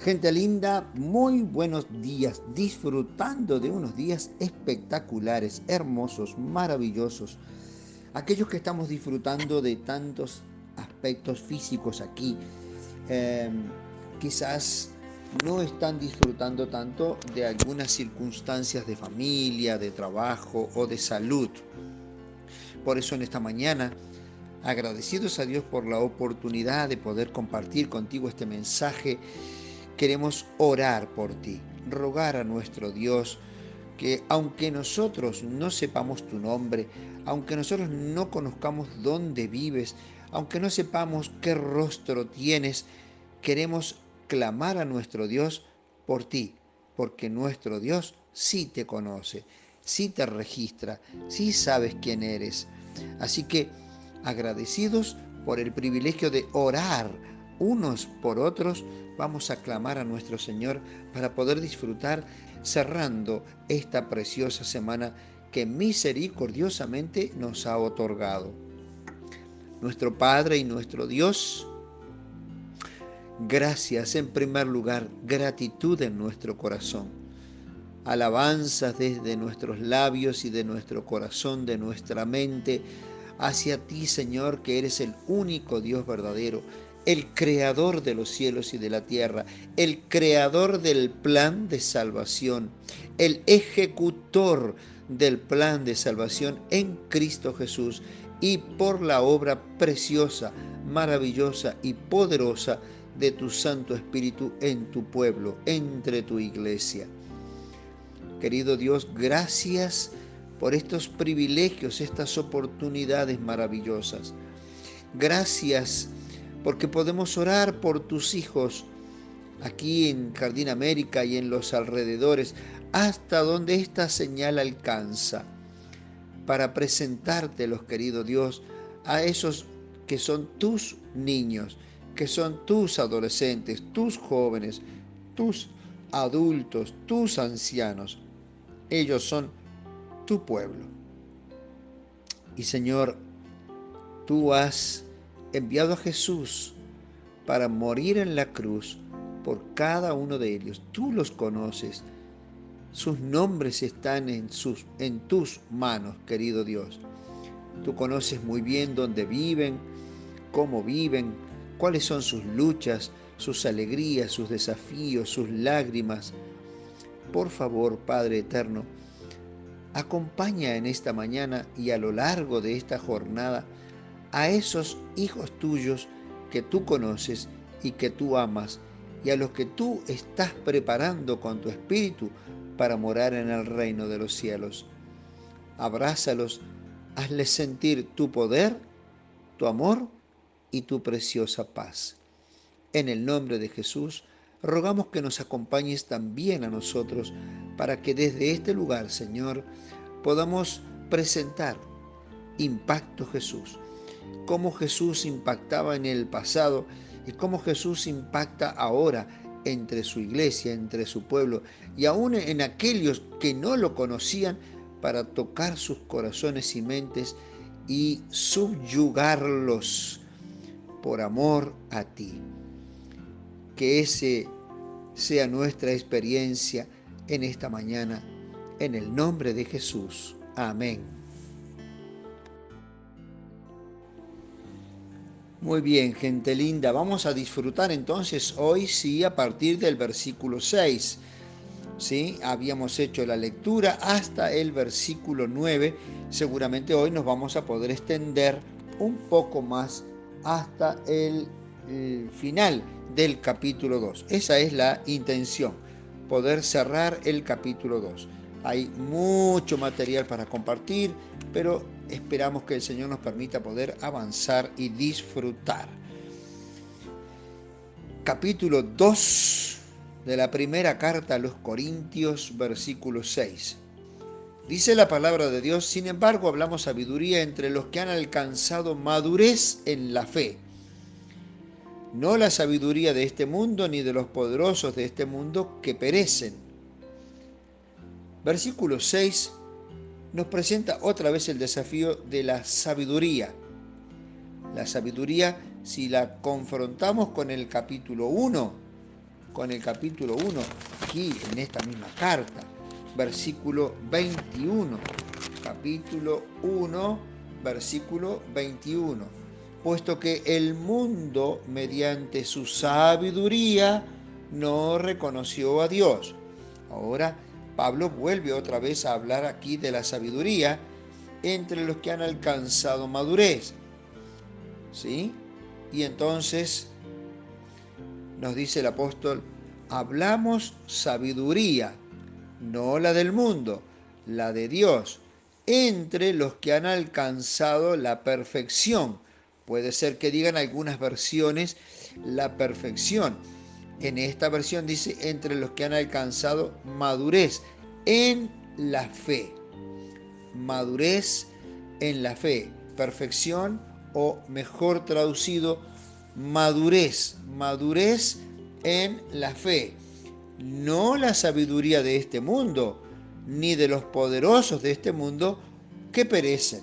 Gente linda, muy buenos días, disfrutando de unos días espectaculares, hermosos, maravillosos. Aquellos que estamos disfrutando de tantos aspectos físicos aquí, eh, quizás no están disfrutando tanto de algunas circunstancias de familia, de trabajo o de salud. Por eso en esta mañana, agradecidos a Dios por la oportunidad de poder compartir contigo este mensaje, queremos orar por ti, rogar a nuestro Dios que aunque nosotros no sepamos tu nombre, aunque nosotros no conozcamos dónde vives, aunque no sepamos qué rostro tienes, queremos clamar a nuestro Dios por ti, porque nuestro Dios sí te conoce, sí te registra, sí sabes quién eres. Así que agradecidos por el privilegio de orar unos por otros, vamos a clamar a nuestro Señor para poder disfrutar cerrando esta preciosa semana que misericordiosamente nos ha otorgado. Nuestro Padre y nuestro Dios, gracias en primer lugar, gratitud en nuestro corazón, alabanzas desde nuestros labios y de nuestro corazón, de nuestra mente, hacia ti, Señor, que eres el único Dios verdadero, el creador de los cielos y de la tierra, el creador del plan de salvación, el ejecutor del plan de salvación en Cristo Jesús y por la obra preciosa, maravillosa y poderosa de tu Santo Espíritu en tu pueblo, entre tu iglesia. Querido Dios, gracias por estos privilegios, estas oportunidades maravillosas. Gracias porque podemos orar por tus hijos aquí en Jardín América y en los alrededores, hasta donde esta señal alcanza, para presentártelos, querido Dios, a esos que son tus niños, que son tus adolescentes, tus jóvenes, tus adultos, tus ancianos. Ellos son tu pueblo. Y Señor, tú has enviado a Jesús para morir en la cruz por cada uno de ellos. Tú los conoces. Sus nombres están en tus manos, querido Dios. Tú conoces muy bien dónde viven, cómo viven, cuáles son sus luchas, sus alegrías, sus desafíos, sus lágrimas. Por favor, Padre eterno, acompaña en esta mañana y a lo largo de esta jornada a esos hijos tuyos que tú conoces y que tú amas y a los que tú estás preparando con tu espíritu para morar en el reino de los cielos. Abrázalos, hazles sentir tu poder, tu amor y tu preciosa paz. En el nombre de Jesús, rogamos que nos acompañes también a nosotros para que desde este lugar, Señor, podamos presentar Impacto Jesús, cómo Jesús impactaba en el pasado y cómo Jesús impacta ahora entre su iglesia, entre su pueblo y aún en aquellos que no lo conocían, para tocar sus corazones y mentes y subyugarlos por amor a ti. Que ese sea nuestra experiencia en esta mañana, en el nombre de Jesús. Amén. Muy bien, gente linda, vamos a disfrutar entonces hoy sí a partir del versículo 6. ¿Sí? Habíamos hecho la lectura hasta el versículo 9. Seguramente hoy nos vamos a poder extender un poco más hasta el final del capítulo 2. Esa es la intención, poder cerrar el capítulo 2. Hay mucho material para compartir, pero esperamos que el Señor nos permita poder avanzar y disfrutar. Capítulo 2 de la primera carta a los Corintios, versículo 6. Dice la palabra de Dios: sin embargo, hablamos sabiduría entre los que han alcanzado madurez en la fe. No la sabiduría de este mundo, ni de los poderosos de este mundo que perecen. Versículo 6 nos presenta otra vez el desafío de la sabiduría. La sabiduría, si la confrontamos con el capítulo 1, con el capítulo 1, aquí en esta misma carta, versículo 21. Capítulo 1, versículo 21. Puesto que el mundo, mediante su sabiduría, no reconoció a Dios. Ahora, Pablo vuelve otra vez a hablar aquí de la sabiduría entre los que han alcanzado madurez. ¿Sí? Y entonces nos dice el apóstol, hablamos sabiduría, no la del mundo, la de Dios, entre los que han alcanzado la perfección. Puede ser que digan algunas versiones la perfección. En esta versión dice entre los que han alcanzado madurez en la fe. Madurez en la fe. Perfección o mejor traducido, madurez. Madurez en la fe. No la sabiduría de este mundo, ni de los poderosos de este mundo que perecen.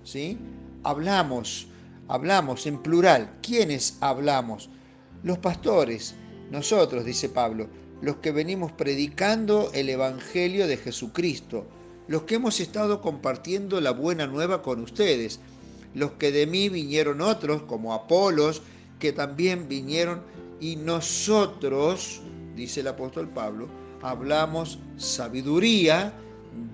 ¿Sí? Hablamos en plural. ¿Quiénes hablamos? Los pastores, nosotros, dice Pablo, los que venimos predicando el Evangelio de Jesucristo, los que hemos estado compartiendo la buena nueva con ustedes, los que de mí vinieron otros, como Apolos, que también vinieron, y nosotros, dice el apóstol Pablo, hablamos sabiduría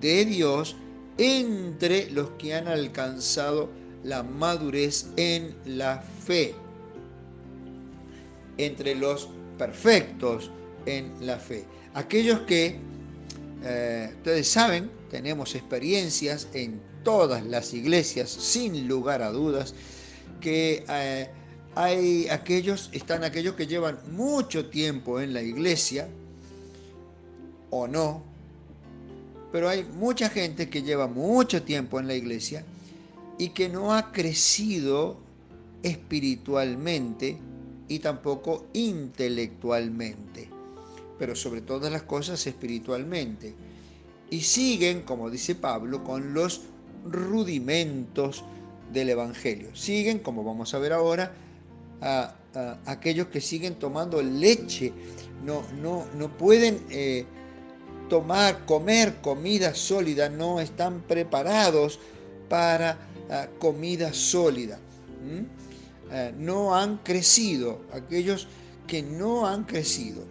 de Dios entre los que han alcanzado la madurez en la fe, entre los perfectos en la fe. Aquellos que, ustedes saben, tenemos experiencias en todas las iglesias, sin lugar a dudas, que están aquellos que llevan mucho tiempo en la iglesia, o no, pero hay mucha gente que lleva mucho tiempo en la iglesia y que no ha crecido espiritualmente y tampoco intelectualmente, pero sobre todas las cosas espiritualmente. Y siguen, como dice Pablo, con los rudimentos del Evangelio. Siguen, como vamos a ver ahora, a aquellos que siguen tomando leche. No pueden comer comida sólida, no están preparados para comida sólida. No han crecido, aquellos que no han crecido,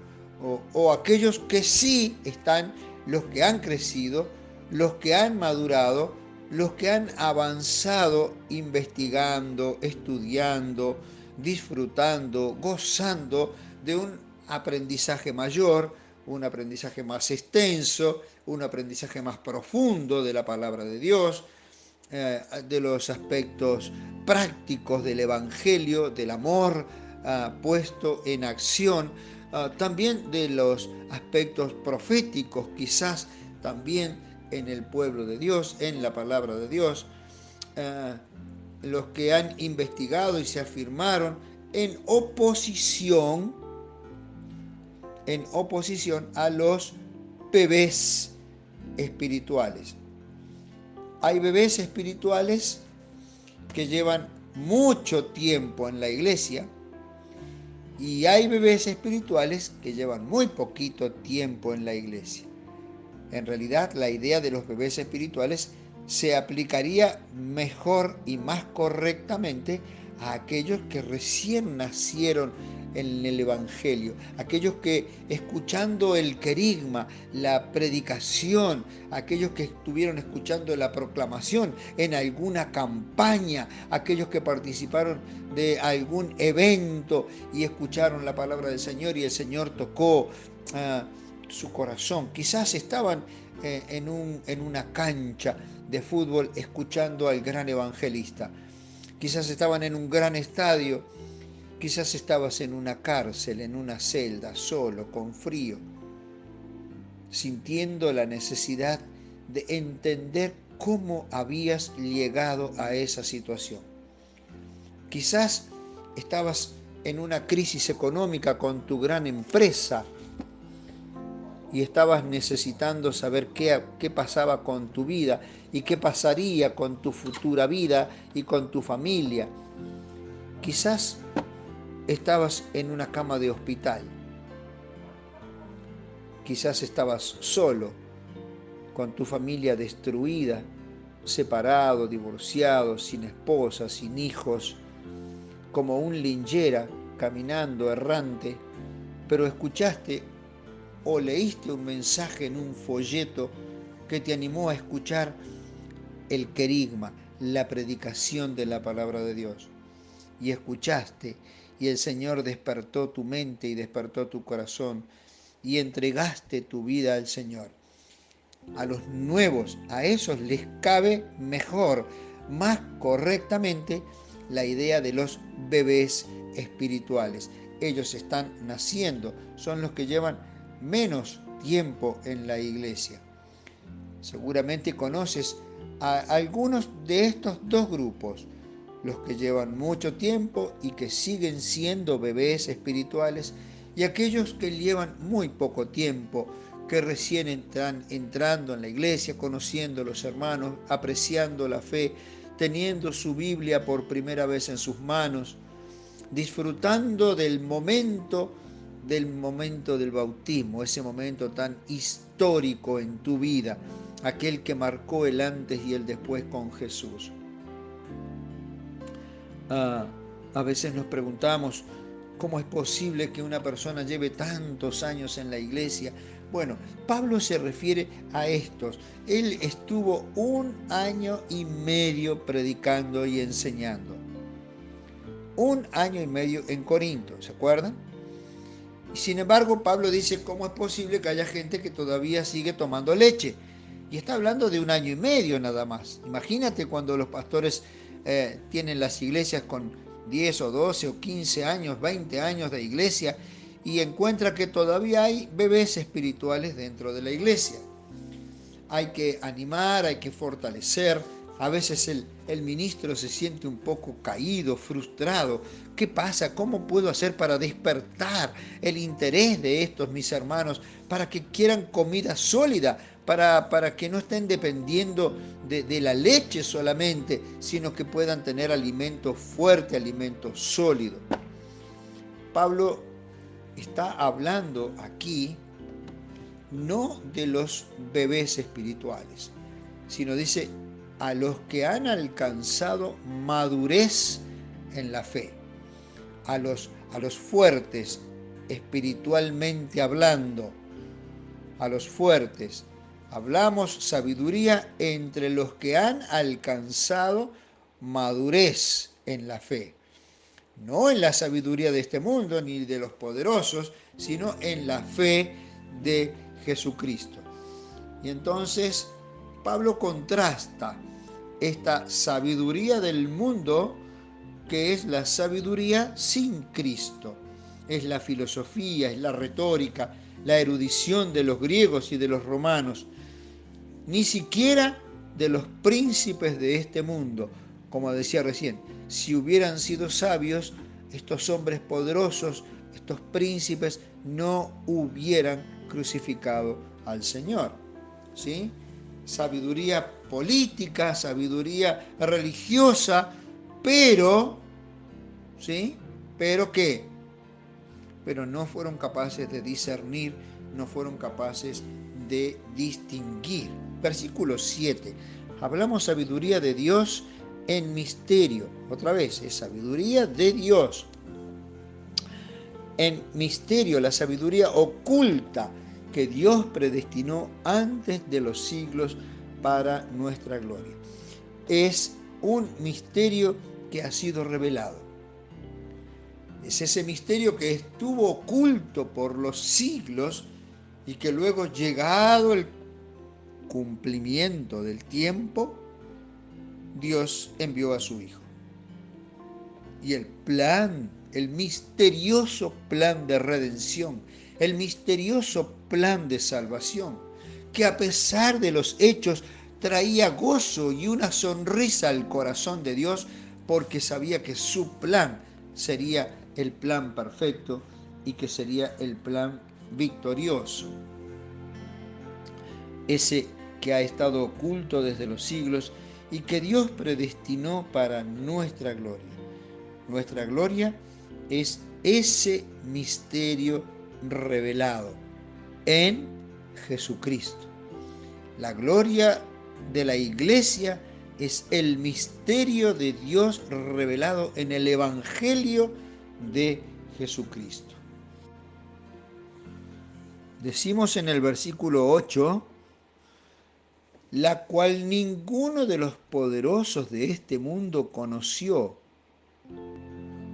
o aquellos que sí están, los que han crecido, los que han madurado, los que han avanzado investigando, estudiando, disfrutando, gozando de un aprendizaje mayor, un aprendizaje más extenso, un aprendizaje más profundo de la palabra de Dios, de los aspectos prácticos del Evangelio, del amor puesto en acción, también de los aspectos proféticos, quizás también en el pueblo de Dios, en la palabra de Dios, los que han investigado y se afirmaron en oposición a los bebés espirituales. Hay bebés espirituales que llevan mucho tiempo en la iglesia y hay bebés espirituales que llevan muy poquito tiempo en la iglesia. En realidad, la idea de los bebés espirituales se aplicaría mejor y más correctamente a aquellos que recién nacieron en el Evangelio, aquellos que escuchando el querigma, la predicación, aquellos que estuvieron escuchando la proclamación en alguna campaña, aquellos que participaron de algún evento y escucharon la palabra del Señor y el Señor tocó su corazón. Quizás estaban en una cancha de fútbol escuchando al gran evangelista. Quizás estaban en un gran estadio. Quizás estabas en una cárcel, en una celda, solo, con frío, sintiendo la necesidad de entender cómo habías llegado a esa situación. Quizás estabas en una crisis económica con tu gran empresa y estabas necesitando saber qué pasaba con tu vida y qué pasaría con tu futura vida y con tu familia. Quizás estabas en una cama de hospital Quizás estabas solo, con tu familia destruida, separado, divorciado, sin esposa, sin hijos, como un linchera caminando errante, pero escuchaste o leíste un mensaje en un folleto que te animó a escuchar el querigma, la predicación de la palabra de Dios. Y escuchaste, y el Señor despertó tu mente y despertó tu corazón, y entregaste tu vida al Señor. A los nuevos, a esos les cabe mejor, más correctamente, la idea de los bebés espirituales. Ellos están naciendo, son los que llevan menos tiempo en la iglesia. Seguramente conoces a algunos de estos dos grupos, los que llevan mucho tiempo y que siguen siendo bebés espirituales, y aquellos que llevan muy poco tiempo, que recién están entrando en la iglesia, conociendo a los hermanos, apreciando la fe, teniendo su Biblia por primera vez en sus manos, disfrutando del momento del bautismo, ese momento tan histórico en tu vida, aquel que marcó el antes y el después con Jesús. A veces nos preguntamos, ¿cómo es posible que una persona lleve tantos años en la iglesia? Bueno, Pablo se refiere a estos. Él estuvo 1 año y medio predicando y enseñando. 1 año y medio en Corinto, ¿se acuerdan? Y sin embargo, Pablo dice, ¿cómo es posible que haya gente que todavía sigue tomando leche? Y está hablando de 1 año y medio nada más. Imagínate cuando los pastores tienen las iglesias con 10 o 12 o 15 años, 20 años de iglesia, y encuentra que todavía hay bebés espirituales dentro de la iglesia. Hay que animar, hay que fortalecer. A veces el ministro se siente un poco caído, frustrado. ¿Qué pasa? ¿Cómo puedo hacer para despertar el interés de estos mis hermanos para que quieran comida sólida, para que no estén dependiendo de la leche solamente, sino que puedan tener alimento fuerte, alimento sólido? Pablo está hablando aquí no de los bebés espirituales, sino dice a los que han alcanzado madurez en la fe, a los fuertes espiritualmente hablando, a los fuertes. Hablamos sabiduría entre los que han alcanzado madurez en la fe. No en la sabiduría de este mundo ni de los poderosos, sino en la fe de Jesucristo. Y entonces Pablo contrasta esta sabiduría del mundo, que es la sabiduría sin Cristo. Es la filosofía, es la retórica, la erudición de los griegos y de los romanos. Ni siquiera de los príncipes de este mundo. Como decía recién, si hubieran sido sabios, estos hombres poderosos, estos príncipes, no hubieran crucificado al Señor. ¿Sí? Sabiduría política, sabiduría religiosa, pero, ¿sí? ¿Pero qué? Pero no fueron capaces de discernir, no fueron capaces de distinguir. Versículo 7. Hablamos sabiduría de Dios en misterio. Otra vez, es sabiduría de Dios. En misterio, la sabiduría oculta que Dios predestinó antes de los siglos para nuestra gloria. Es un misterio que ha sido revelado. Es ese misterio que estuvo oculto por los siglos y que luego, llegado el cumplimiento del tiempo, Dios envió a su Hijo. Y el plan, el misterioso plan de redención, el misterioso plan de salvación, que a pesar de los hechos traía gozo y una sonrisa al corazón de Dios, porque sabía que su plan sería el plan perfecto y que sería el plan victorioso. Ese que ha estado oculto desde los siglos y que Dios predestinó para nuestra gloria. Nuestra gloria es ese misterio revelado en Jesucristo. La gloria de la iglesia es el misterio de Dios revelado en el Evangelio de Jesucristo. Decimos en el versículo 8, la cual ninguno de los poderosos de este mundo conoció,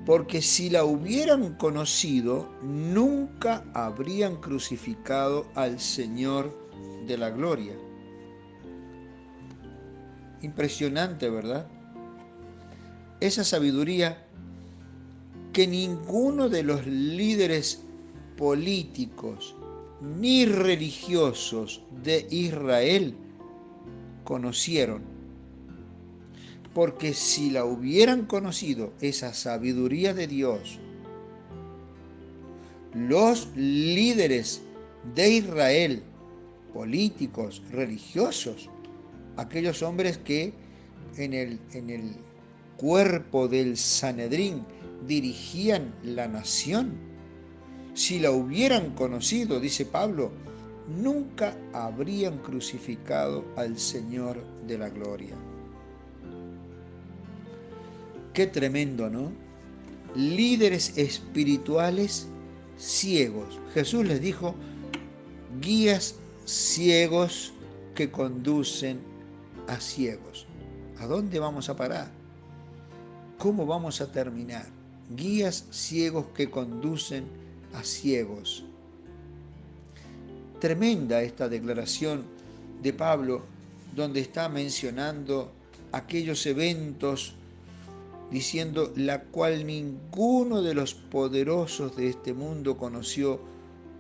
porque si la hubieran conocido, nunca habrían crucificado al Señor de la gloria. Impresionante, ¿verdad? Esa sabiduría que ninguno de los líderes políticos ni religiosos de Israel conocieron. Porque si la hubieran conocido, esa sabiduría de Dios, los líderes de Israel, políticos, religiosos, aquellos hombres que en el cuerpo del Sanedrín dirigían la nación, si la hubieran conocido, dice Pablo, nunca habrían crucificado al Señor de la gloria. Qué tremendo, ¿no? Líderes espirituales ciegos. Jesús les dijo, guías ciegos que conducen a ciegos. ¿A dónde vamos a parar? ¿Cómo vamos a terminar? Guías ciegos que conducen a ciegos. Tremenda esta declaración de Pablo, donde está mencionando aquellos eventos, diciendo, la cual ninguno de los poderosos de este mundo conoció,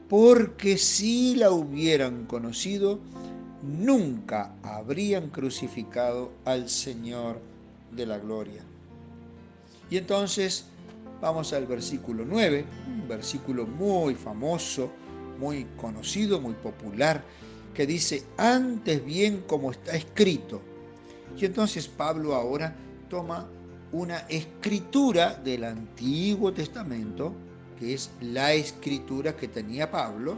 porque si la hubieran conocido, nunca habrían crucificado al Señor de la gloria. Y entonces vamos al versículo 9, un versículo muy famoso, muy conocido, muy popular, que dice, antes bien como está escrito. Y entonces Pablo ahora toma una escritura del Antiguo Testamento, que es la escritura que tenía Pablo.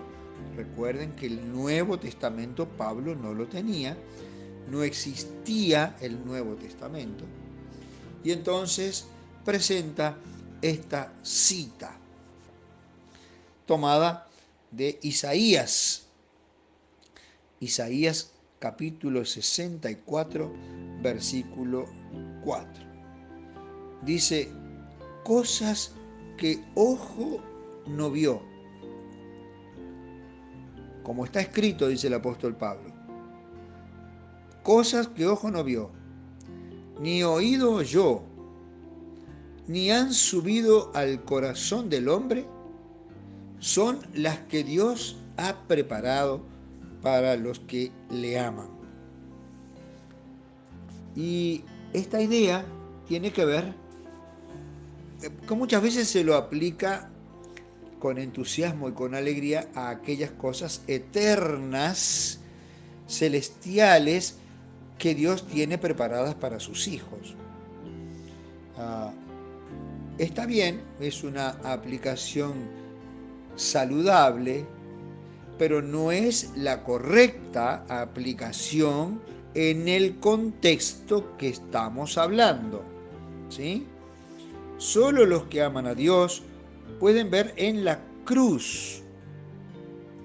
Recuerden que el Nuevo Testamento Pablo no lo tenía, no existía el Nuevo Testamento. Y entonces presenta esta cita tomada de Isaías. Isaías capítulo 64, versículo 4. Dice, cosas que ojo no vio. Como está escrito, dice el apóstol Pablo. Cosas que ojo no vio, ni oído oyó, ni han subido al corazón del hombre, son las que Dios ha preparado para los que le aman. Y esta idea tiene que ver, que muchas veces se lo aplica con entusiasmo y con alegría a aquellas cosas eternas, celestiales, que Dios tiene preparadas para sus hijos. Está bien, es una aplicación saludable, pero no es la correcta aplicación en el contexto que estamos hablando, ¿sí? Solo los que aman a Dios pueden ver en la cruz.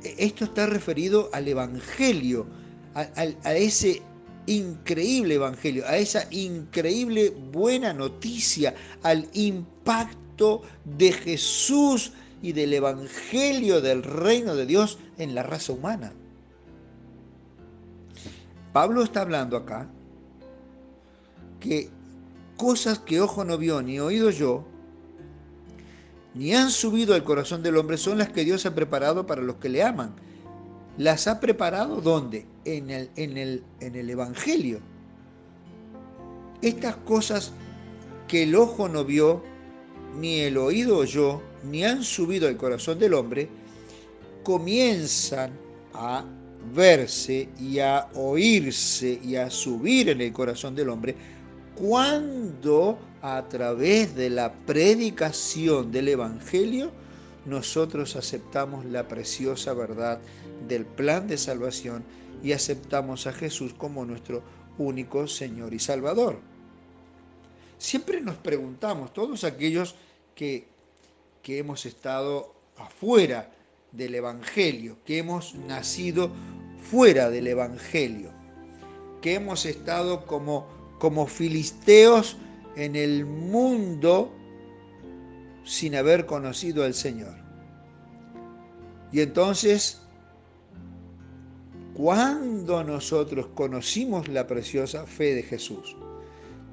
Esto está referido al Evangelio, a ese increíble Evangelio, a esa increíble buena noticia, al impacto de Jesús y del Evangelio del reino de Dios en la raza humana. Pablo está hablando acá que cosas que ojo no vio ni oído yo, ni han subido al corazón del hombre, son las que Dios ha preparado para los que le aman. ¿Las ha preparado dónde? En el Evangelio. Estas cosas que el ojo no vio, ni el oído oyó, ni han subido al corazón del hombre, comienzan a verse y a oírse y a subir en el corazón del hombre cuando a través de la predicación del Evangelio nosotros aceptamos la preciosa verdad del plan de salvación y aceptamos a Jesús como nuestro único Señor y Salvador. Siempre nos preguntamos, todos aquellos que hemos estado afuera del Evangelio, que hemos nacido fuera del Evangelio, que hemos estado como filisteos en el mundo sin haber conocido al Señor. Y entonces, cuando nosotros conocimos la preciosa fe de Jesús,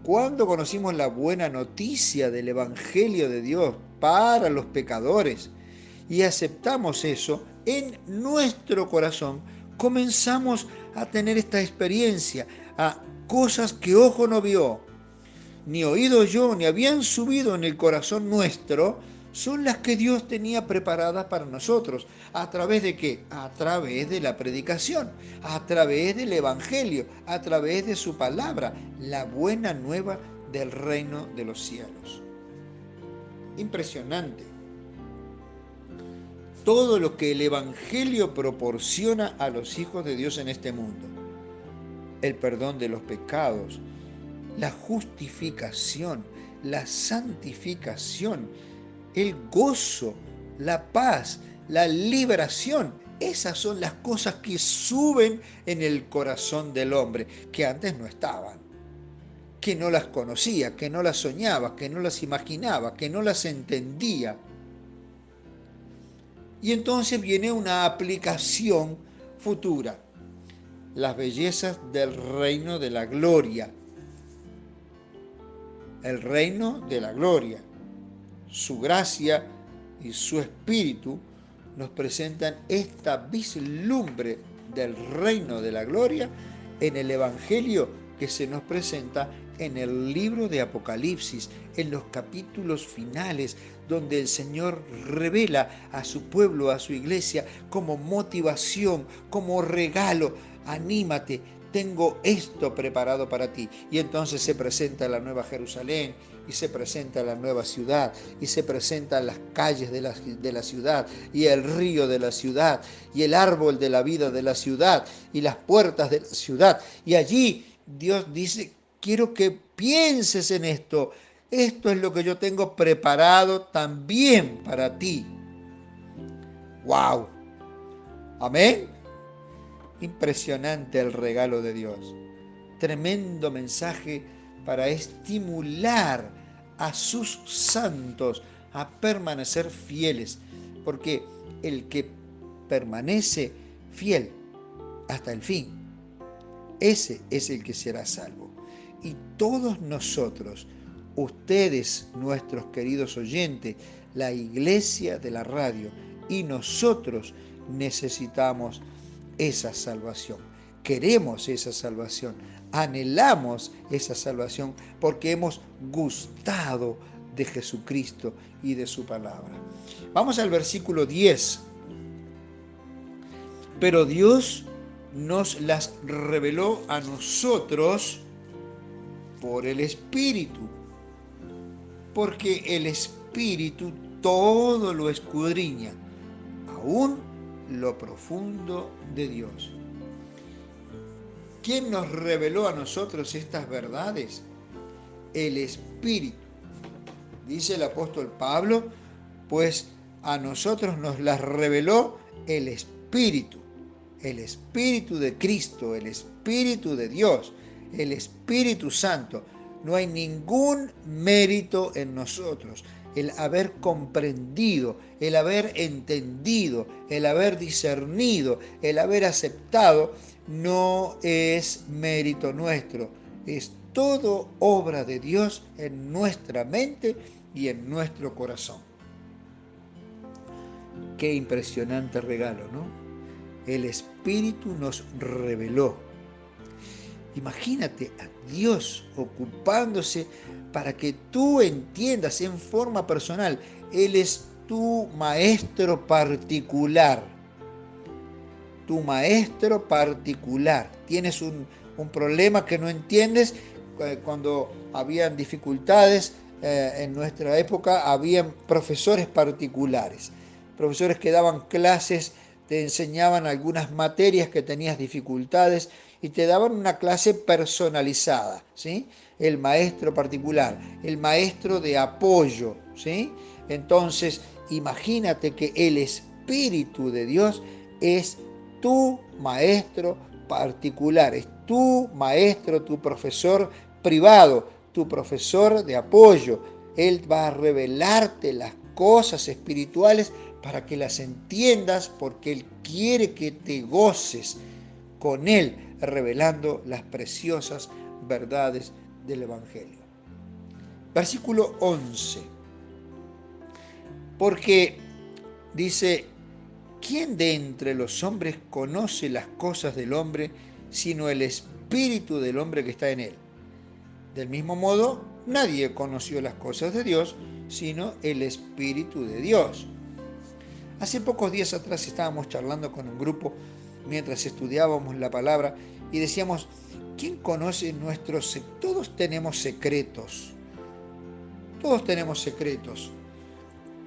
cuando conocimos la buena noticia del Evangelio de Dios para los pecadores y aceptamos eso en nuestro corazón, comenzamos a tener esta experiencia, a cosas que ojo no vio, ni oído yo, ni habían subido en el corazón nuestro, son las que Dios tenía preparadas para nosotros. ¿A través de qué? A través de la predicación, a través del Evangelio, a través de su palabra, la buena nueva del reino de los cielos. Impresionante. Todo lo que el Evangelio proporciona a los hijos de Dios en este mundo. El perdón de los pecados, la justificación, la santificación, el gozo, la paz, la liberación. Esas son las cosas que suben en el corazón del hombre, que antes no estaban, que no las conocía, que no las soñaba, que no las imaginaba, que no las entendía. Y entonces viene una aplicación futura. Las bellezas del reino de la gloria. El reino de la gloria. Su gracia y su espíritu nos presentan esta vislumbre del reino de la gloria en el Evangelio que se nos presenta en el libro de Apocalipsis, en los capítulos finales, donde el Señor revela a su pueblo, a su iglesia, como motivación, como regalo. Anímate, tengo esto preparado para ti. Y entonces se presenta la nueva Jerusalén, y se presenta la nueva ciudad, y se presentan las calles de la ciudad, y el río de la ciudad, y el árbol de la vida de la ciudad, y las puertas de la ciudad. Y allí Dios dice, quiero que pienses en esto. Esto es lo que yo tengo preparado también para ti. ¡Wow! Amén. Impresionante el regalo de Dios. Tremendo mensaje para estimular a sus santos a permanecer fieles, porque el que permanece fiel hasta el fin, ese es el que será salvo. Y todos nosotros, ustedes, nuestros queridos oyentes, la iglesia de la radio y nosotros necesitamos esa salvación. Queremos esa salvación, anhelamos esa salvación porque hemos gustado de Jesucristo y de su palabra. Vamos al versículo 10. Pero Dios nos las reveló a nosotros por el Espíritu, porque el Espíritu todo lo escudriña, aún lo profundo de Dios. ¿Quién nos reveló a nosotros estas verdades? El Espíritu. Dice el apóstol Pablo, pues a nosotros nos las reveló el Espíritu de Cristo, el Espíritu de Dios, el Espíritu Santo. No hay ningún mérito en nosotros. El haber comprendido, el haber entendido, el haber discernido, el haber aceptado, no es mérito nuestro. Es todo obra de Dios en nuestra mente y en nuestro corazón. Qué impresionante regalo, ¿no? El Espíritu nos reveló. Imagínate a Dios ocupándose para que tú entiendas en forma personal. Él es tu maestro particular. Tu maestro particular. Tienes un problema que no entiendes. Cuando habían dificultades en nuestra época, habían profesores particulares. profesores que daban clases, te enseñaban algunas materias que tenías dificultades y te daban una clase personalizada, ¿sí? El maestro particular, el maestro de apoyo, ¿sí? Entonces, imagínate que el Espíritu de Dios es tu maestro particular, es tu maestro, tu profesor privado, tu profesor de apoyo. Él va a revelarte las cosas espirituales para que las entiendas, porque Él quiere que te goces con Él, revelando las preciosas verdades del Evangelio. Versículo 11. Porque dice, ¿quién de entre los hombres conoce las cosas del hombre sino el espíritu del hombre que está en él? Del mismo modo, nadie conoció las cosas de Dios sino el espíritu de Dios. Hace pocos días atrás estábamos charlando con un grupo mientras estudiábamos la palabra y decíamos, ¿quién conoce nuestros? Todos tenemos secretos. Todos tenemos secretos.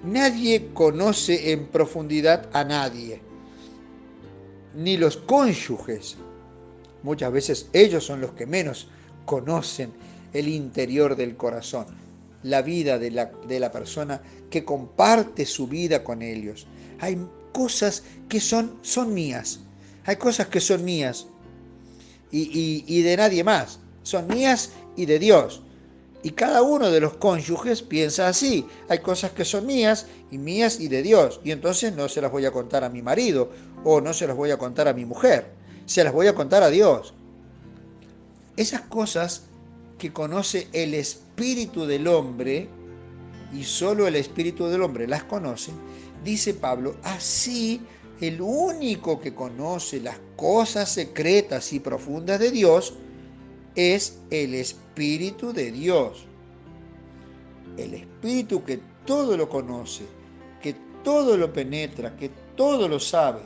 Nadie conoce en profundidad a nadie, ni los cónyuges. Muchas veces ellos son los que menos conocen el interior del corazón, la vida de la persona que comparte su vida con ellos. Hay cosas que son mías, hay cosas que son mías y de nadie más, son mías y de Dios. Y cada uno de los cónyuges piensa así, hay cosas que son mías y de Dios, y entonces no se las voy a contar a mi marido o no se las voy a contar a mi mujer, se las voy a contar a Dios. Esas cosas que conoce el espíritu del hombre, y solo el espíritu del hombre las conoce, dice Pablo, así el único que conoce las cosas secretas y profundas de Dios es el Espíritu de Dios. El Espíritu que todo lo conoce, que todo lo penetra, que todo lo sabe.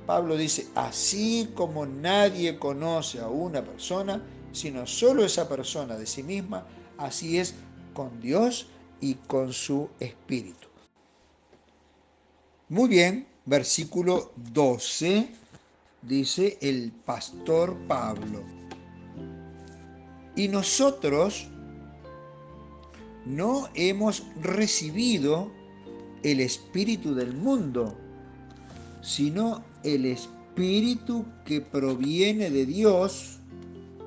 Pablo dice, así como nadie conoce a una persona, sino solo esa persona de sí misma, así es con Dios y con su Espíritu. Muy bien, versículo 12, dice el pastor Pablo. Y nosotros no hemos recibido el espíritu del mundo, sino el espíritu que proviene de Dios,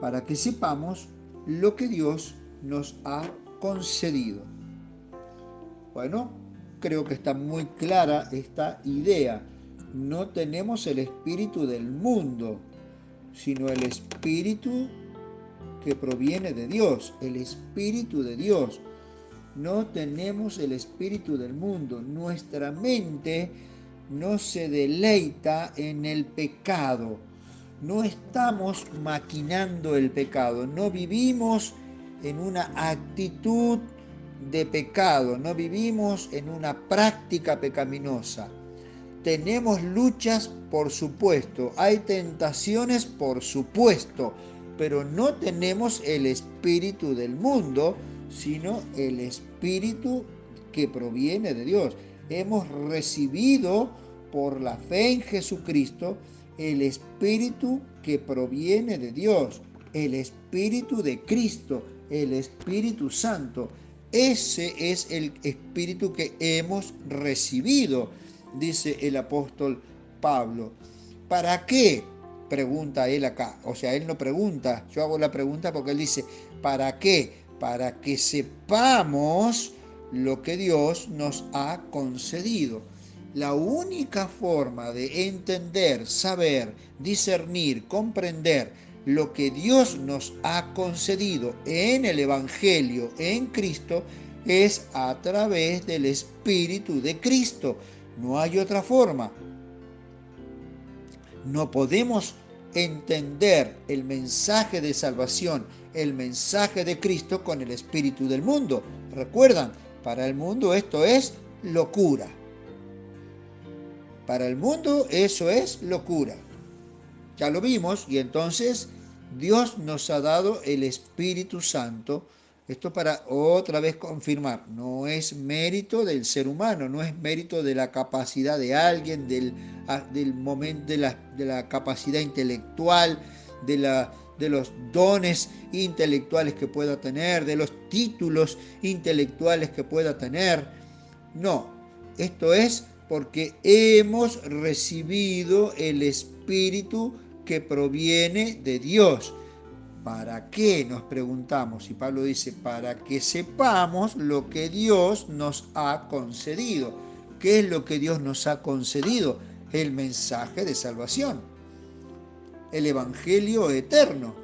para que sepamos lo que Dios nos ha concedido. Bueno, creo que está muy clara esta idea. No tenemos el espíritu del mundo, sino el espíritu que proviene de Dios, el Espíritu de Dios. No tenemos el espíritu del mundo. Nuestra mente no se deleita en el pecado. No estamos maquinando el pecado. No vivimos en una actitud de pecado. No vivimos en una práctica pecaminosa. Tenemos luchas, por supuesto. Hay tentaciones, por supuesto. Pero no tenemos el espíritu del mundo, sino el espíritu que proviene de Dios. Hemos recibido por la fe en Jesucristo el espíritu que proviene de Dios, el espíritu de Cristo, el Espíritu Santo. Ese es el espíritu que hemos recibido, dice el apóstol Pablo. ¿Para qué? Pregunta él acá. O sea, él no pregunta, yo hago la pregunta porque él dice, ¿para qué? Para que sepamos lo que Dios nos ha concedido. La única forma de entender, saber, discernir, comprender lo que Dios nos ha concedido en el Evangelio, en Cristo, es a través del Espíritu de Cristo. No hay otra forma. No podemos entender el mensaje de salvación, el mensaje de Cristo con el espíritu del mundo. ¿Recuerdan? Para el mundo esto es locura. Para el mundo eso es locura. Ya lo vimos y entonces Dios nos ha dado el Espíritu Santo Esto para otra vez confirmar, no es mérito del ser humano, no es mérito de la capacidad de alguien, del momento, de la capacidad intelectual, de los dones intelectuales que pueda tener, de los títulos intelectuales que pueda tener. No, esto es porque hemos recibido el Espíritu que proviene de Dios. ¿Para qué? Nos preguntamos. Y Pablo dice, para que sepamos lo que Dios nos ha concedido. ¿Qué es lo que Dios nos ha concedido? El mensaje de salvación, el evangelio eterno.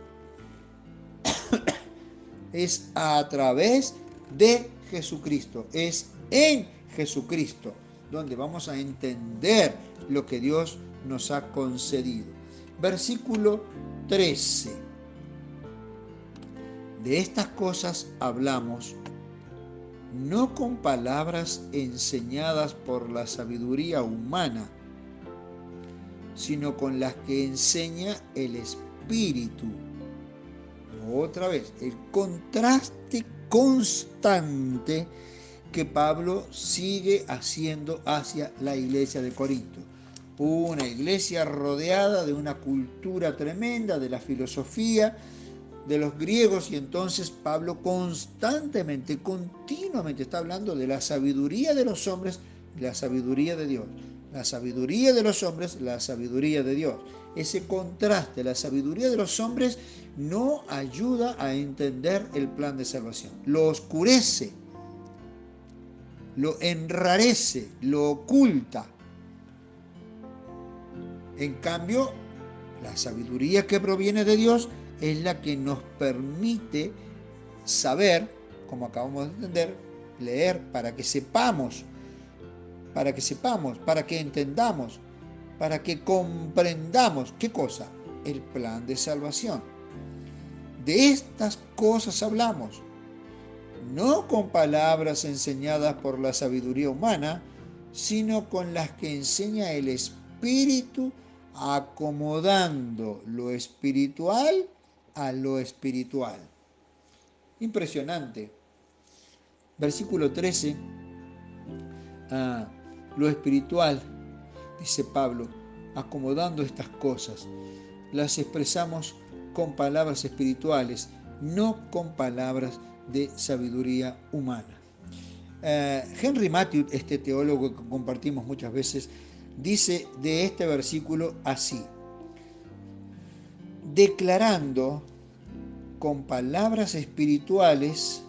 Es a través de Jesucristo, es en Jesucristo donde vamos a entender lo que Dios nos ha concedido. Versículo 13. De estas cosas hablamos, no con palabras enseñadas por la sabiduría humana, sino con las que enseña el Espíritu. Otra vez, el contraste constante que Pablo sigue haciendo hacia la iglesia de Corinto. Una iglesia rodeada de una cultura tremenda, de la filosofía de los griegos, y entonces Pablo constantemente, continuamente está hablando de la sabiduría de los hombres y la sabiduría de Dios. La sabiduría de los hombres, la sabiduría de Dios. Ese contraste, la sabiduría de los hombres no ayuda a entender el plan de salvación. Lo oscurece, lo enrarece, lo oculta. En cambio, la sabiduría que proviene de Dios es la que nos permite saber, como acabamos de entender, leer, para que sepamos, para que entendamos, para que comprendamos. ¿Qué cosa? El plan de salvación. De estas cosas hablamos, no con palabras enseñadas por la sabiduría humana, sino con las que enseña el Espíritu, acomodando lo espiritual a lo espiritual. Impresionante. Versículo 13. Lo espiritual, dice Pablo, acomodando estas cosas, las expresamos con palabras espirituales, no con palabras de sabiduría humana. Henry Matthew, este teólogo que compartimos muchas veces, dice de este versículo así: declarando con palabras espirituales,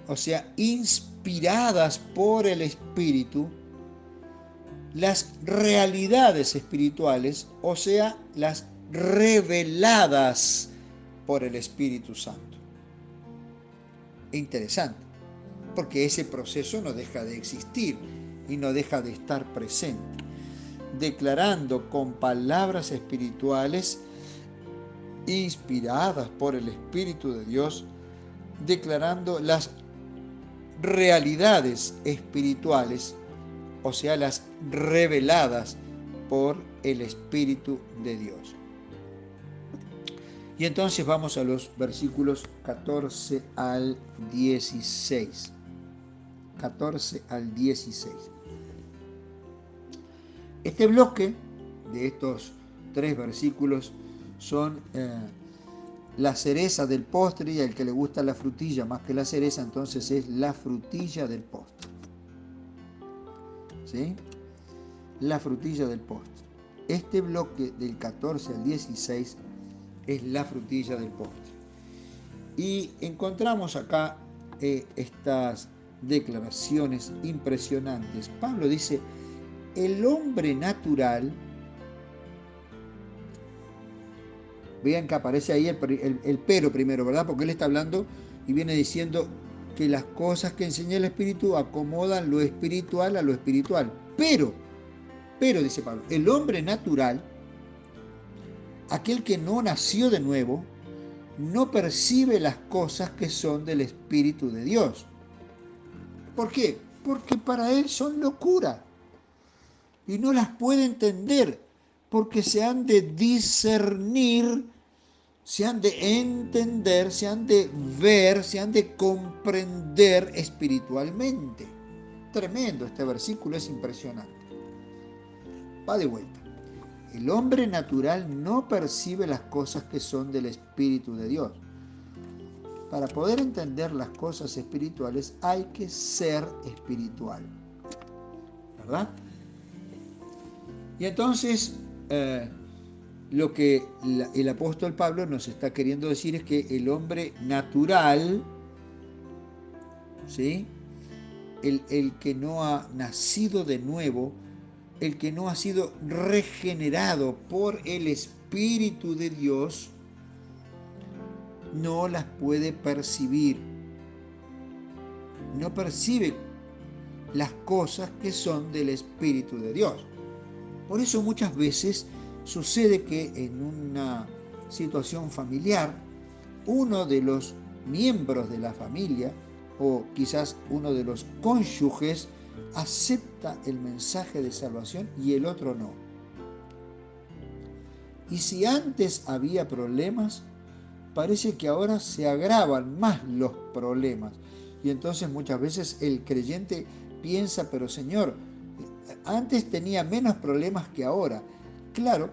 o sea, inspiradas por el Espíritu, las realidades espirituales, o sea, las reveladas por el Espíritu Santo. Interesante, porque ese proceso no deja de existir y no deja de estar presente. Declarando con palabras espirituales inspiradas por el Espíritu de Dios, declarando las realidades espirituales, o sea, las reveladas por el Espíritu de Dios. Y entonces vamos a los versículos 14 al 16. 14 al 16. Este bloque de estos 3 versículos son la cereza del postre, y al que le gusta la frutilla más que la cereza, entonces es la frutilla del postre. ¿Sí? La frutilla del postre. Este bloque del 14 al 16 es la frutilla del postre. Y encontramos acá estas declaraciones impresionantes. Pablo dice, el hombre natural, vean que aparece ahí el pero primero, ¿verdad? Porque él está hablando y viene diciendo que las cosas que enseña el Espíritu acomodan lo espiritual a lo espiritual. Pero, dice Pablo, el hombre natural, aquel que no nació de nuevo, no percibe las cosas que son del Espíritu de Dios. ¿Por qué? Porque para él son locura y no las puede entender, porque se han de discernir se han de entender, se han de ver, se han de comprender espiritualmente. Tremendo, este versículo es impresionante. Va de vuelta. El hombre natural no percibe las cosas que son del Espíritu de Dios. Para poder entender las cosas espirituales hay que ser espiritual, ¿verdad? Y entonces, lo que el apóstol Pablo nos está queriendo decir es que el hombre natural, ¿sí?, el que no ha nacido de nuevo, el que no ha sido regenerado por el Espíritu de Dios, no las puede percibir. No percibe las cosas que son del Espíritu de Dios. Por eso muchas veces sucede que en una situación familiar, uno de los miembros de la familia o quizás uno de los cónyuges acepta el mensaje de salvación y el otro no. Y si antes había problemas, parece que ahora se agravan más los problemas. Y entonces muchas veces el creyente piensa, pero Señor, antes tenía menos problemas que ahora. Claro,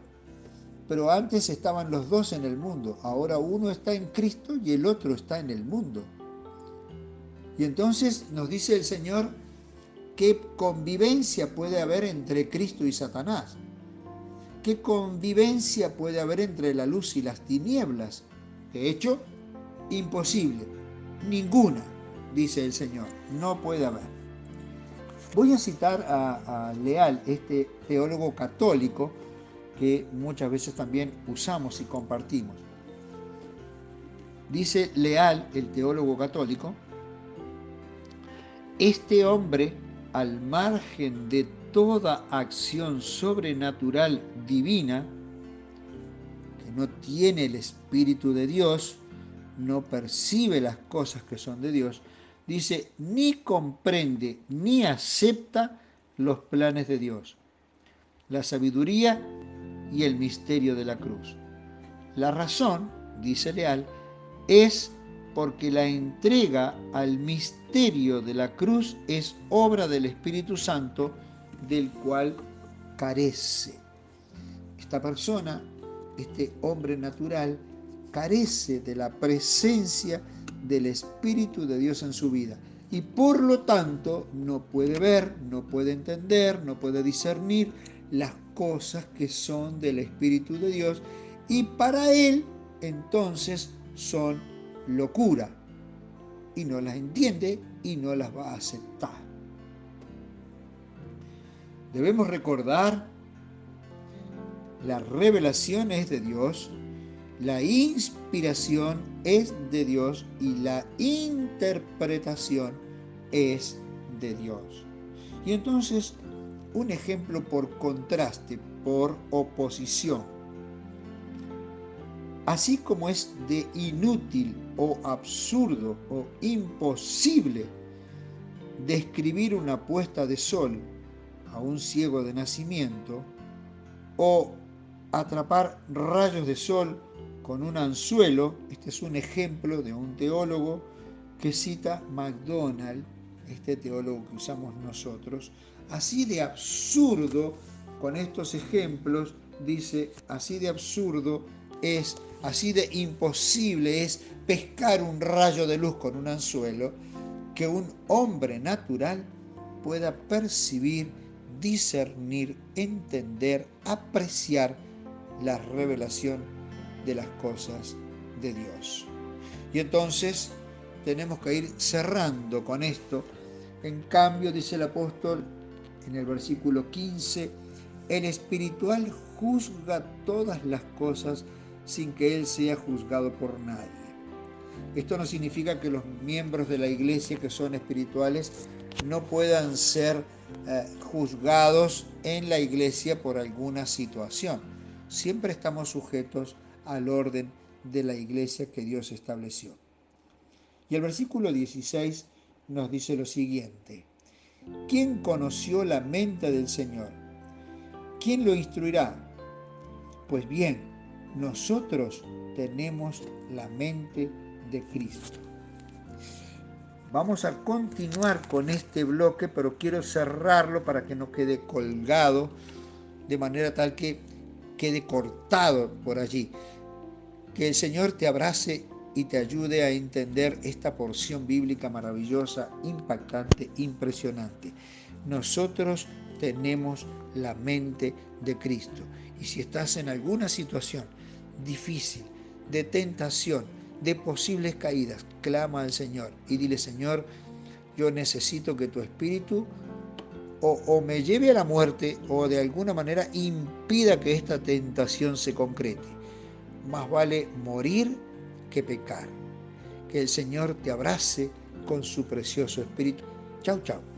pero antes estaban los dos en el mundo. Ahora uno está en Cristo y el otro está en el mundo. Y entonces nos dice el Señor, ¿qué convivencia puede haber entre Cristo y Satanás? ¿Qué convivencia puede haber entre la luz y las tinieblas? De hecho, imposible. Ninguna, dice el Señor. No puede haber. Voy a citar a Leal, este teólogo católico que muchas veces también usamos y compartimos. Dice Leal, el teólogo católico, este hombre, al margen de toda acción sobrenatural divina, que no tiene el Espíritu de Dios, no percibe las cosas que son de Dios, dice, ni comprende ni acepta los planes de Dios, la sabiduría y el misterio de la cruz. La razón, dice Leal, es porque la entrega al misterio de la cruz es obra del Espíritu Santo, del cual carece. Esta persona, este hombre natural, carece de la presencia del Espíritu de Dios en su vida. Y por lo tanto no puede ver, no puede entender, no puede discernir las cosas que son del Espíritu de Dios. Y para él, entonces, son locura. Y no las entiende y no las va a aceptar. Debemos recordar, la revelación es de Dios, la inspiración es de Dios y la interpretación es de Dios. Y entonces, un ejemplo por contraste, por oposición. Así como es de inútil o absurdo o imposible describir una puesta de sol a un ciego de nacimiento o atrapar rayos de sol con un anzuelo, este es un ejemplo de un teólogo que cita MacDonald, este teólogo que usamos nosotros, así de absurdo, con estos ejemplos, dice, así de absurdo es, así de imposible es pescar un rayo de luz con un anzuelo, que un hombre natural pueda percibir, discernir, entender, apreciar la revelación de las cosas de Dios. Y entonces tenemos que ir cerrando con esto. En cambio, dice el apóstol en el versículo 15, el espiritual juzga todas las cosas sin que él sea juzgado por nadie. Esto no significa que los miembros de la iglesia que son espirituales no puedan ser juzgados en la iglesia por alguna situación. Siempre estamos sujetos al orden de la iglesia que Dios estableció. Y el versículo 16 nos dice lo siguiente: ¿quién conoció la mente del Señor? ¿Quién lo instruirá? Pues bien, Nosotros tenemos la mente de Cristo. Vamos a continuar con este bloque, pero quiero cerrarlo para que no quede colgado, de manera tal que quede cortado por allí. Que el Señor te abrace y te ayude a entender esta porción bíblica maravillosa, impactante, impresionante. Nosotros tenemos la mente de Cristo. Y si estás en alguna situación difícil, de tentación, de posibles caídas, clama al Señor y dile: Señor, yo necesito que tu Espíritu o me lleve a la muerte o de alguna manera impida que esta tentación se concrete. Más vale morir que pecar. Que el Señor te abrace con su precioso Espíritu. Chau, chau.